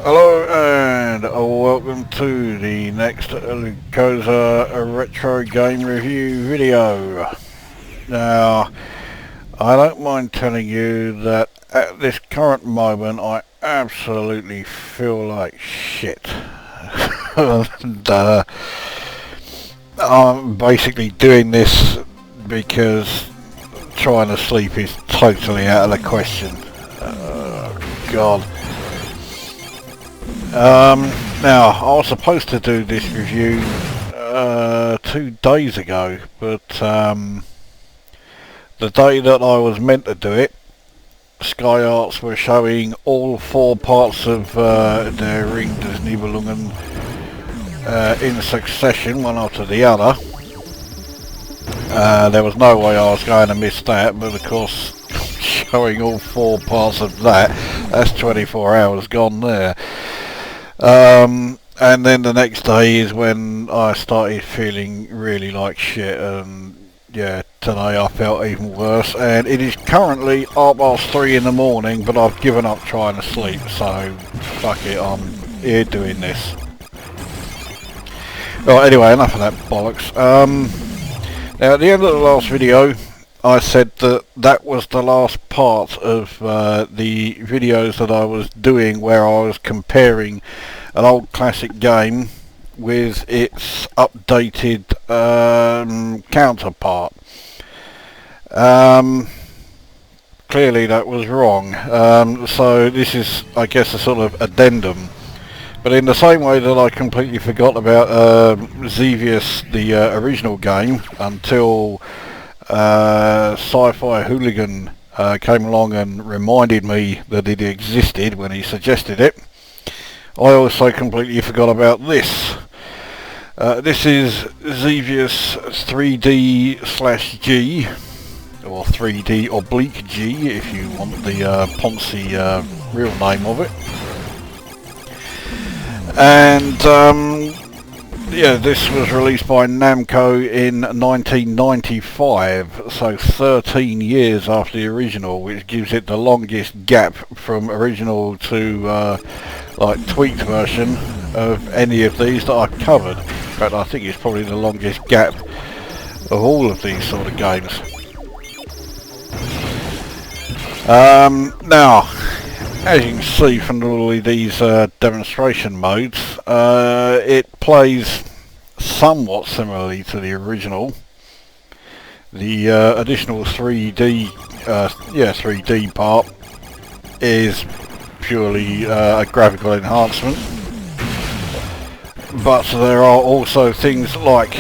Hello and welcome to the next Lukozer retro game review video. Now, I don't mind telling you that at this current moment I absolutely feel like shit. And, I'm basically doing this because trying to sleep is totally out of the question. God. Now, I was supposed to do this review 2 days ago, but the day that I was meant to do it, Sky Arts were showing all 4 parts of their Ring des Nibelungen in succession, one after the other. There was no way I was going to miss that, but of course showing all 4 parts of that's 24 hours gone there. And then the next day is when I started feeling really like shit, and yeah, today I felt even worse, and it is currently 3:30 in the morning, but I've given up trying to sleep, so fuck it, I'm here doing this. Right, anyway, enough of that bollocks. Now at the end of the last video I said that that was the last part of the videos that I was doing where I was comparing an old classic game with its updated counterpart. Clearly that was wrong, so this is, I guess, a sort of addendum. But in the same way that I completely forgot about Xevious, the original game, until Sci-Fi Hooligan came along and reminded me that it existed when he suggested it, I also completely forgot about this. This is Xevious 3D/G, or 3D oblique G if you want the Ponzi real name of it. And yeah, this was released by Namco in 1995, so 13 years after the original, which gives it the longest gap from original to like tweaked version of any of these that I've covered. In fact, I think it's probably the longest gap of all of these sort of games. Now, as you can see from all of these demonstration modes, it plays somewhat similarly to the original. The additional 3D, 3D part is purely a graphical enhancement, but there are also things like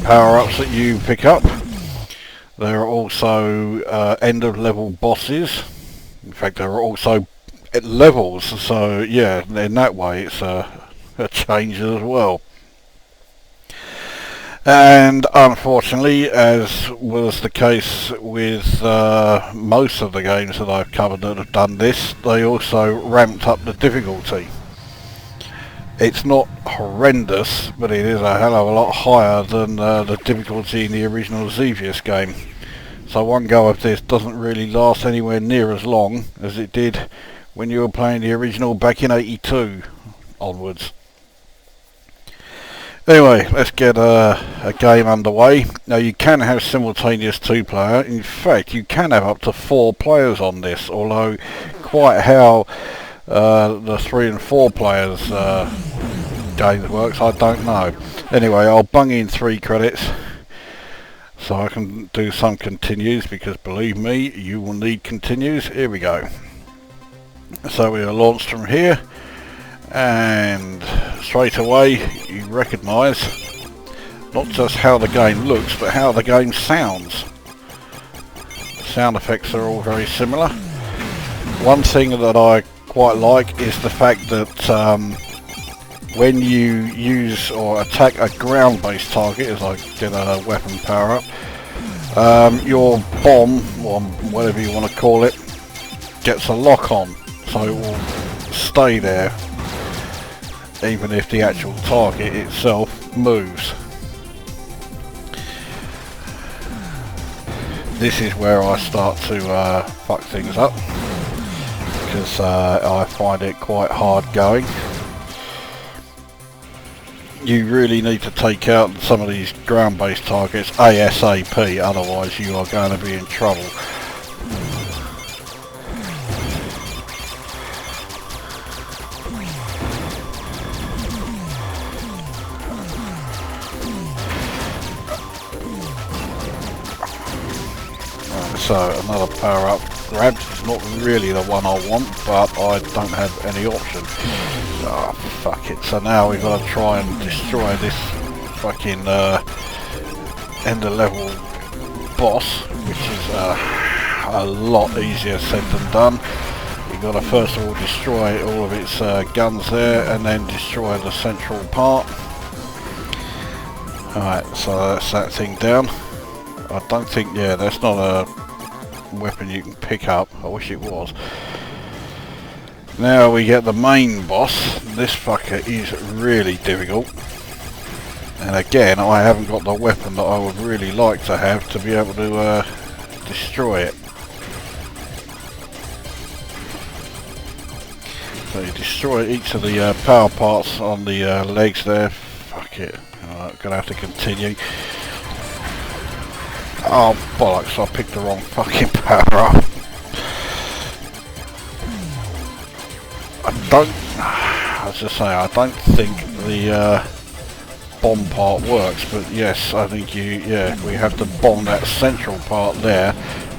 power-ups that you pick up. There are also end-of-level bosses. In fact, there are also levels, so yeah, in that way it's a change as well. And unfortunately, as was the case with most of the games that I've covered that have done this, they also ramped up the difficulty. It's not horrendous, but it is a hell of a lot higher than the difficulty in the original Xevious game. So one go of this doesn't really last anywhere near as long as it did when you were playing the original back in '82 onwards. Anyway, let's get a game underway. Now, you can have simultaneous 2-player. In fact, you can have up to 4 players on this, although quite how the 3 and 4 players game works, I don't know. Anyway, I'll bung in 3 credits so I can do some continues, because believe me, you will need continues. Here we go. So we are launched from here, and straight away you recognise not just how the game looks, but how the game sounds. The sound effects are all very similar. One thing that I quite like is the fact that when you use or attack a ground-based target, as I get a weapon power-up, your bomb, or whatever you want to call it, gets a lock-on, so it will stay there even if the actual target itself moves. This is where I start to fuck things up. because I find it quite hard going. You really need to take out some of these ground-based targets ASAP, otherwise you are going to be in trouble. So another power up grab. It's not really the one I want, but I don't have any option. Oh, fuck it. So now we've got to try and destroy this fucking end of level boss, which is a lot easier said than done. You've got to first of all destroy all of its guns there, and then destroy the central part. Alright, so that's that thing down. I don't think, yeah, that's not a weapon you can pick up. I wish it was. Now we get the main boss. This fucker is really difficult. And again, I haven't got the weapon that I would really like to have to be able to destroy it. So you destroy each of the power parts on the legs there. Fuck it. Alright, gonna have to continue. Oh bollocks, I picked the wrong fucking power up. I don't think the bomb part works, but yes, I think we have to bomb that central part there,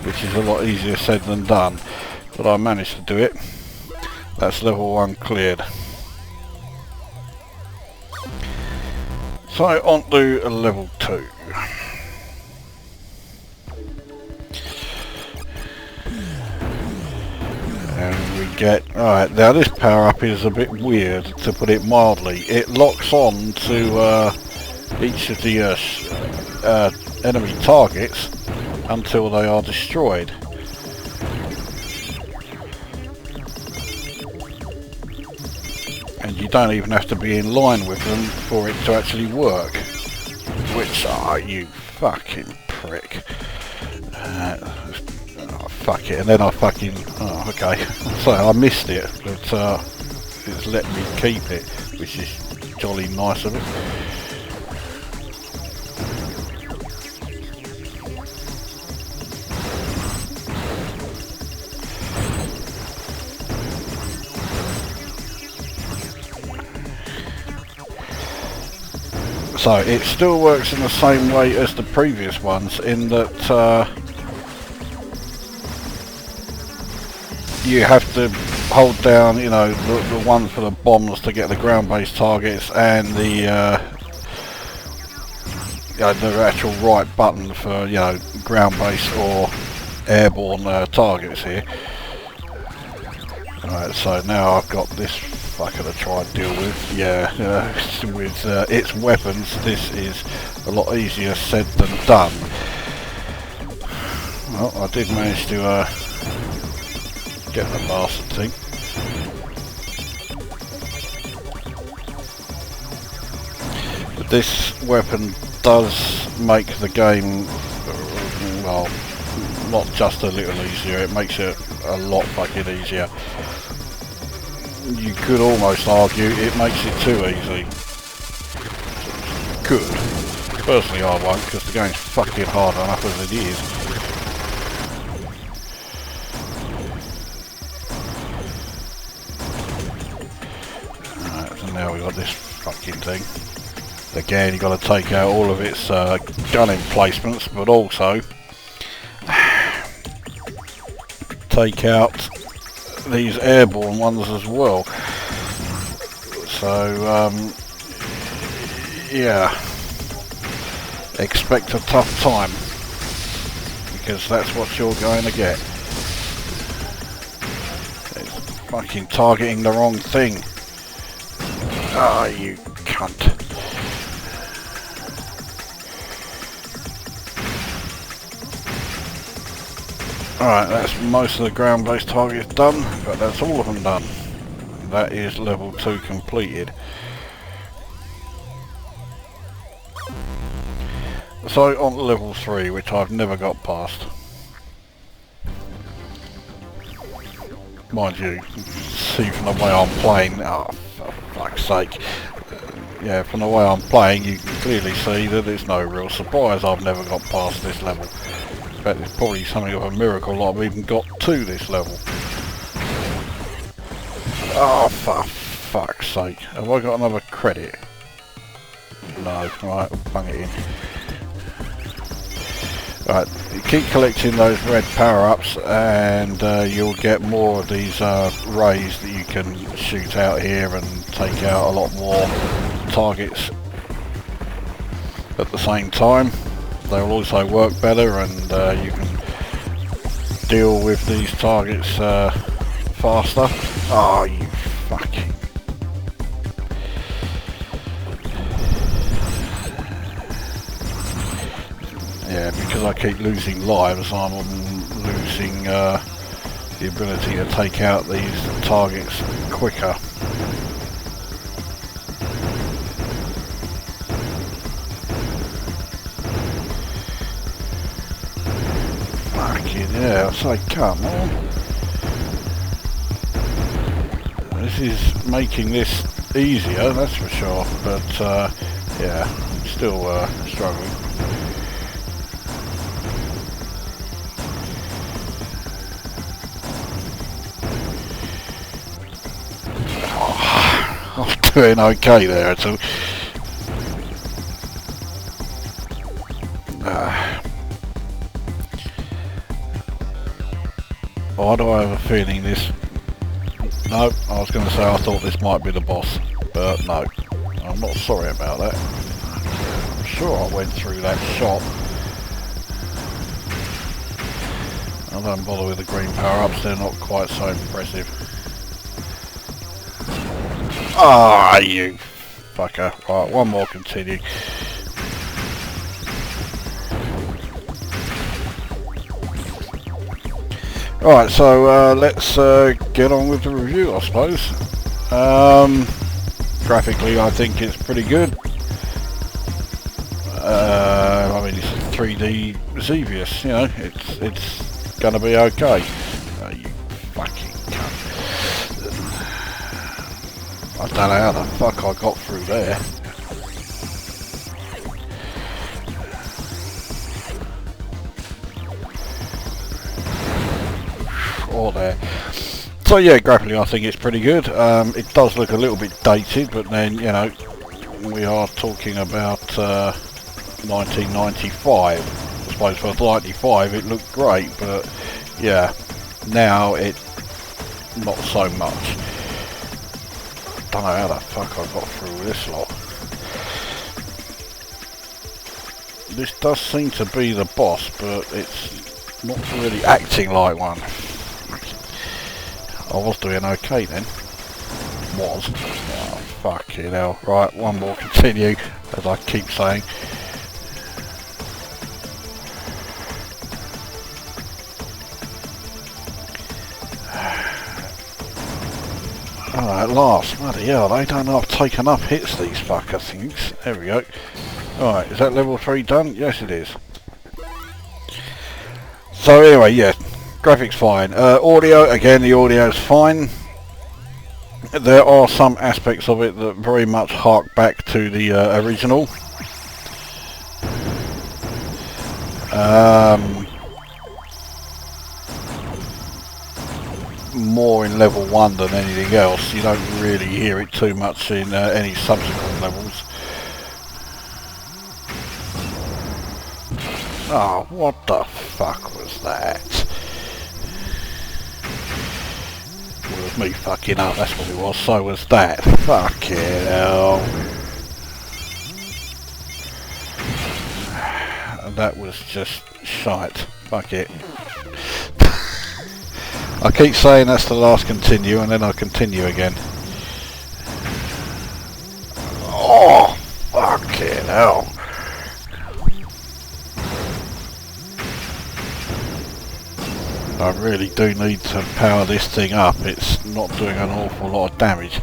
which is a lot easier said than done. But I managed to do it. That's level 1 cleared. So on to level 2. And we get, alright, now this power up is a bit weird, to put it mildly. It locks on to each of the enemy targets until they are destroyed. And you don't even have to be in line with them for it to actually work. Which, you fucking prick. Fuck it, and then I fucking, okay, so I missed it, but it's let me keep it, which is jolly nice of it. So it still works in the same way as the previous ones, in that you have to hold down, you know, the one for the bombs to get the ground-based targets, and the actual right button for, you know, ground-based or airborne targets here. Alright, so now I've got this fucker to try and deal with. Yeah, with its weapons, this is a lot easier said than done. Well, I did manage to get the bastard thing. But this weapon does make the game, well, not just a little easier, it makes it a lot fucking easier. You could almost argue it makes it too easy. Could. Personally I won't, because the game's fucking hard enough as it is. Now we've got this fucking thing. Again, you've got to take out all of its gun emplacements, but also take out these airborne ones as well. So, yeah, expect a tough time, because that's what you're going to get. It's fucking targeting the wrong thing. Ah, you cunt. Alright, that's most of the ground-based targets done, but that's all of them done. That is level 2 completed. So on to level 3, which I've never got past. mind you, see from the way I'm playing, oh for fuck's sake, yeah, from the way I'm playing you can clearly see that it's no real surprise I've never got past this level. In fact, it's probably something of a miracle I've even got to this level. Oh, for fuck's sake. Have I got another credit? No. Right, I'll bung it in. Right, you keep collecting those red power-ups and you'll get more of these rays that you can shoot out here and take out a lot more targets at the same time. They will also work better and you can deal with these targets faster. Oh, you fucking... Yeah, because I keep losing lives, I'm losing the ability to take out these targets quicker. Fucking yeah, I say come on. This is making this easier, that's for sure, but yeah, I'm still struggling. I'm doing okay there, so why do I have a feeling this... No, I was going to say I thought this might be the boss, but no, I'm not sorry about that. I'm sure I went through that shot. I don't bother with the green power-ups, they're not quite so impressive. Ah, you fucker. Right, one more continue. Alright, so let's get on with the review, I suppose. Graphically, I think it's pretty good. I mean, it's 3D Xevious, you know, it's gonna be okay. You fucking cunt. I don't know how the fuck I got through there. Or there. So yeah, graphically I think it's pretty good. It does look a little bit dated, but then, you know, we are talking about 1995. I suppose for 95 it looked great, but yeah, now it not so much. Don't know how the fuck I got through this lot. This does seem to be the boss, but it's not really acting like one. I was doing okay then. Was. Oh, fucking hell. Right, one more continue, as I keep saying. Alright, last. Bloody hell, they don't have to take enough hits, these fucker things. There we go. Alright, is that level 3 done? Yes, it is. So anyway, yeah, graphics fine. Audio, again, the audio's fine. There are some aspects of it that very much hark back to the original. More in level 1 than anything else. You don't really hear it too much in any subsequent levels. Oh, what the fuck was that? Well, it was me fucking up, that's what it was. So was that. Fucking hell. And that was just shite. Fuck it. I keep saying that's the last continue, and then I continue again. Oh, fucking hell. I really do need to power this thing up. It's not doing an awful lot of damage.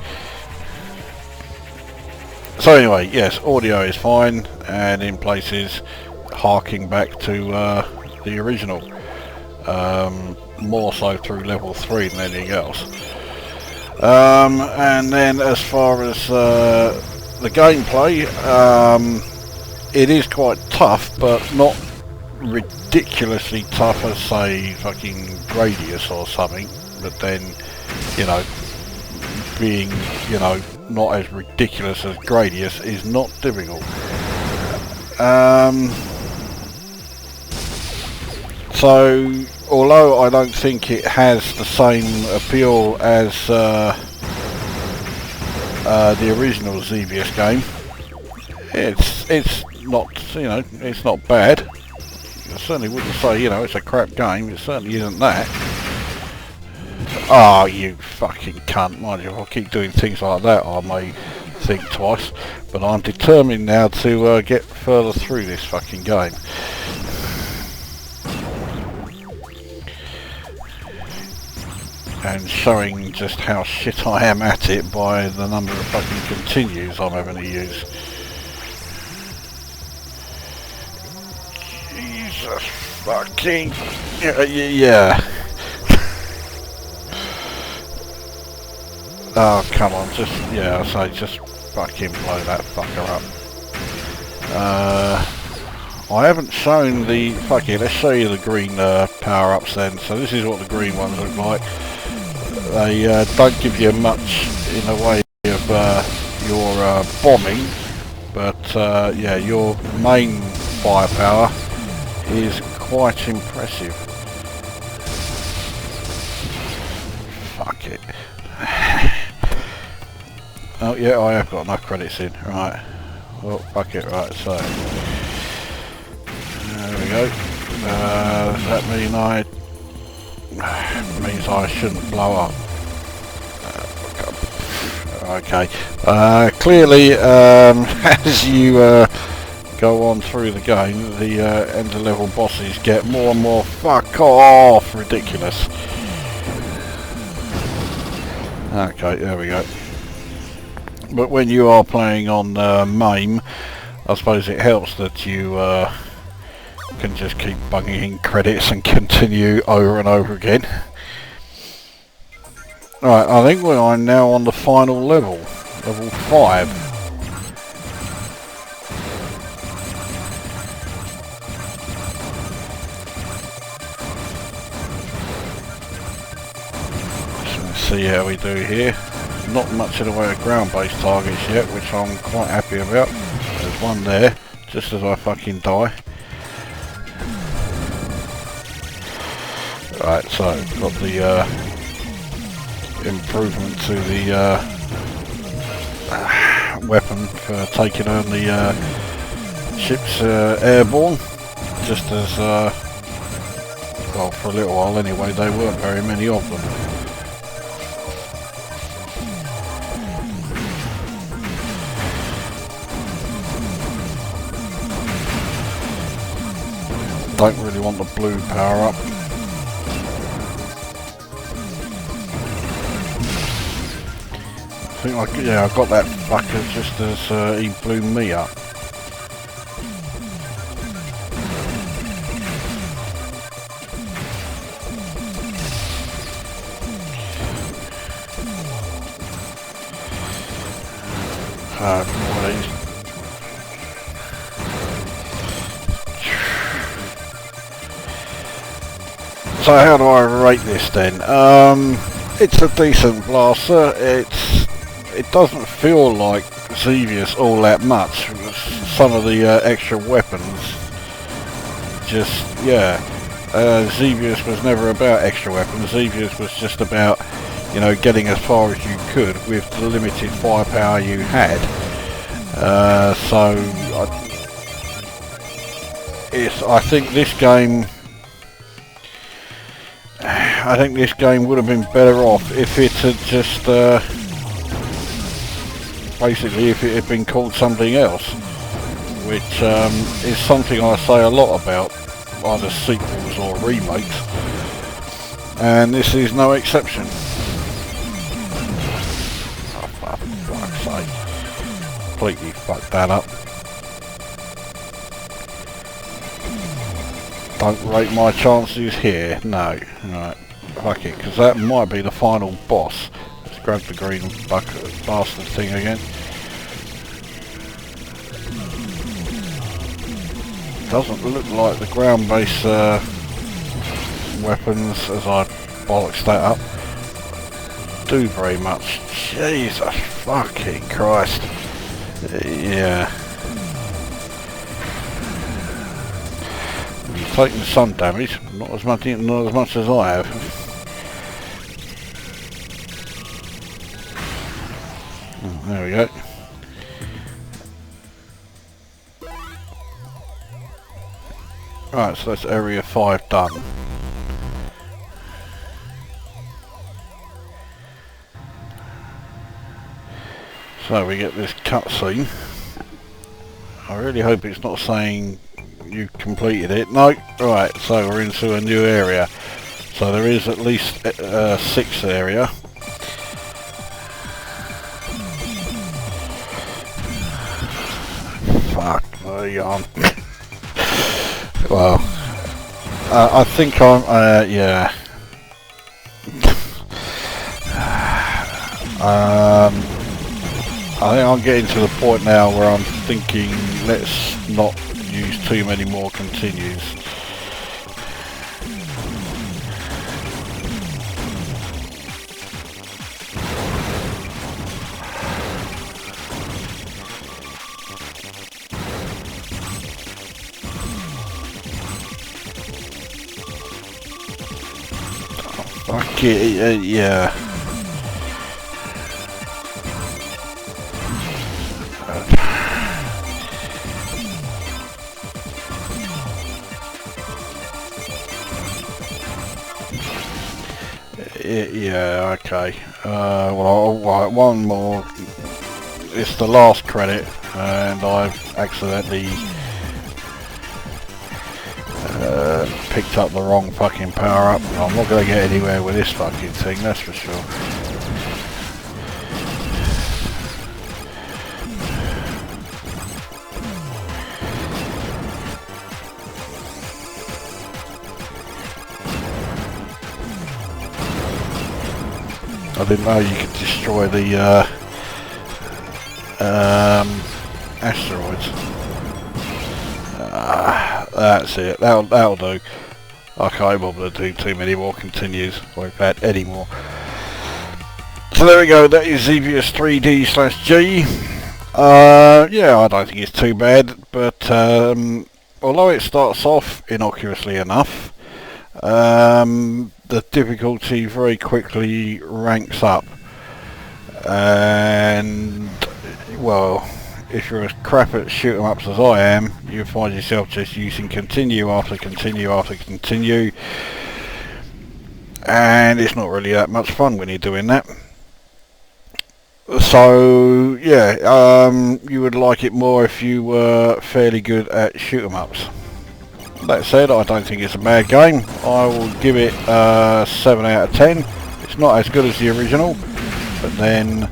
So anyway, yes, audio is fine, and in places harking back to the original. more so through level 3 than anything else. And then as far as the gameplay, it is quite tough, but not ridiculously tough as, say, fucking Gradius or something. But then, you know, being, you know, not as ridiculous as Gradius is not difficult. So, although I don't think it has the same appeal as the original Xevious game, it's not, you know, it's not bad. I certainly wouldn't say, you know, it's a crap game. It certainly isn't that. Oh, you fucking cunt. Mind you, if I keep doing things like that, I may think twice. But I'm determined now to get further through this fucking game. And showing just how shit I am at it by the number of fucking continues I'm having to use. Jesus fucking... yeah. Oh, come on, just, yeah, I say, just fucking blow that fucker up. I haven't shown the, fuck it, let's show you the green power-ups then. So this is what the green ones look like. They don't give you much in the way of your bombing, but yeah, your main firepower is quite impressive. Fuck it. Oh yeah, I have got enough credits in, right. Well, fuck it, right, so. There we go. Does that mean means I shouldn't blow up? Okay. Clearly, as you go on through the game, the end of level bosses get more and more fuck off ridiculous. Okay, there we go. But when you are playing on MAME, I suppose it helps that you can just keep bunging in credits and continue over and over again. Right, I think we are now on the final level, level 5. So let's see how we do here. Not much in the way of ground-based targets yet, which I'm quite happy about. There's one there, just as I fucking die. Right, so got the improvement to the weapon for taking on the ships airborne. Just as, well, for a little while anyway, there weren't very many of them. Don't really want the blue power up. I think yeah, I got that fucker just as he blew me up. So how do I rate this then? It's a decent blaster. It doesn't feel like Xevious all that much. Some of the extra weapons, just, yeah. Xevious was never about extra weapons. Xevious was just about, you know, getting as far as you could with the limited firepower you had. I think this game would have been better off if it had just basically if it had been called something else, which is something I say a lot about either sequels or remakes, and this is no exception. Oh, for fuck's sake. Completely fucked that up. Don't rate my chances here. No. Right. Fuck it, because that might be the final boss. Let's grab the green bucket bastard thing again. Doesn't look like the ground-based weapons, as I bollocks that up, do very much. Jesus fucking Christ. Yeah. He's taking some damage, not as much as I have. Oh, there we go. Right, so that's area 5 done. So we get this cutscene. I really hope it's not saying you completed it. No, right, so we're into a new area. So there is at least a 6th area. Fuck, there you are. Well, I think I'm, yeah. I think I'm getting to the point now where I'm thinking, let's not use too many more continues. Okay, yeah. Yeah, okay. Well, right, one more. It's the last credit, and I've accidentally picked up the wrong fucking power up. I'm not going to get anywhere with this fucking thing, that's for sure. I didn't know you could destroy the asteroids. That's it. That'll do. I can't bother to do too many more continues. Won't add any more. So there we go. That is Xevious 3D/G. Yeah, I don't think it's too bad. But although it starts off innocuously enough, the difficulty very quickly ranks up, and well, if you're as crap at shoot 'em ups as I am, you find yourself just using continue after continue after continue, and it's not really that much fun when you're doing that. So yeah, you would like it more if you were fairly good at shoot 'em ups. That said, I don't think it's a bad game. I will give it 7 out of 10. It's not as good as the original, but then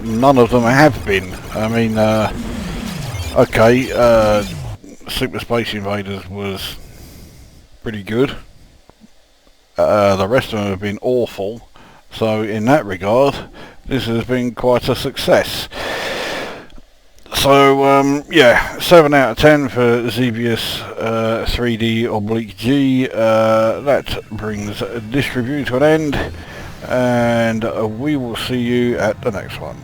none of them have been. I mean, okay, Super Space Invaders was pretty good. The rest of them have been awful. So in that regard, this has been quite a success. So yeah, 7 out of 10 for Xevious 3D/G. That brings this review to an end, and we will see you at the next one.